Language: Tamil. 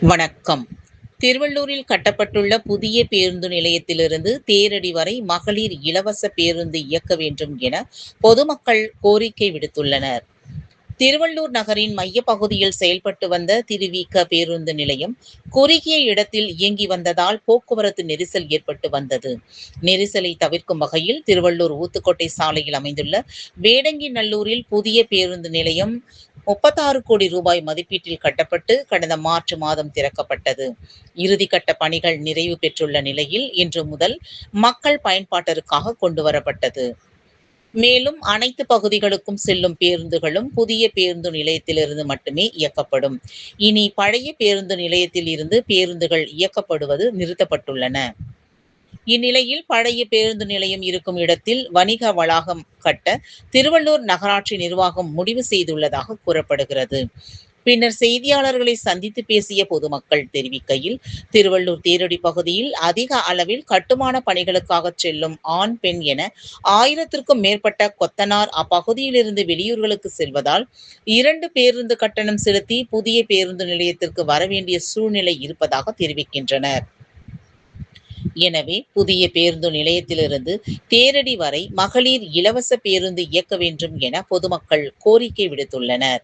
வணக்கம். திருவள்ளூரில் கட்டப்பட்டுள்ள புதிய பேருந்து நிலையத்திலிருந்து தேரடி வரை மகளிர் இலவச பேருந்து இயக்க வேண்டும் என பொதுமக்கள் கோரிக்கை விடுத்துள்ளனர். திருவள்ளூர் நகரின் மையப்பகுதியில் செயல்பட்டு வந்த திருவிக பேருந்து நிலையம் குறுகிய இடத்தில் இயங்கி வந்ததால் போக்குவரத்து நெரிசல் ஏற்பட்டு வந்தது. நெரிசலை தவிர்க்கும் வகையில் திருவள்ளூர் ஊத்துக்கோட்டை சாலையில் அமைந்துள்ள வேடங்கிநல்லூரில் புதிய பேருந்து நிலையம் 36 கோடி ரூபாய் மதிப்பீட்டில் கட்டப்பட்டு கடந்த மார்ச் மாதம் திறக்கப்பட்டது. இறுதிக்கட்ட பணிகள் நிறைவு பெற்றுள்ள நிலையில் இன்று முதல் மக்கள் பயன்பாட்டிற்காக கொண்டுவரப்பட்டது. மேலும் அனைத்து பகுதிகளுக்கும் செல்லும் பேருந்துகளும் புதிய பேருந்து நிலையத்திலிருந்து மட்டுமே இயக்கப்படும். இனி பழைய பேருந்து நிலையத்தில் இருந்து பேருந்துகள் இயக்கப்படுவது நிறுத்தப்பட்டுள்ளன. இந்நிலையில் பழைய பேருந்து நிலையம் இருக்கும் இடத்தில் வணிக வளாகம் கட்ட திருவள்ளூர் நகராட்சி நிர்வாகம் முடிவு செய்துள்ளதாக கூறப்படுகிறது. பின்னர் செய்தியாளர்களை சந்தித்து பேசிய பொதுமக்கள் தெரிவிக்கையில், திருவள்ளூர் தேரடி பகுதியில் அதிக அளவில் கட்டுமான பணிகளுக்காக செல்லும் ஆண், பெண் என 1000க்கும் மேற்பட்ட கொத்தனார் அப்பகுதியிலிருந்து வெளியூர்களுக்கு செல்வதால் 2 பேருந்து கட்டணம் செலுத்தி புதிய பேருந்து நிலையத்திற்கு வரவேண்டிய சூழ்நிலை இருப்பதாக தெரிவிக்கின்றனர். எனவே புதிய பேருந்து நிலையத்திலிருந்து தேரடி வரை மகளிர் இலவச பேருந்து இயக்க வேண்டும் என பொதுமக்கள் கோரிக்கை விடுத்துள்ளனர்.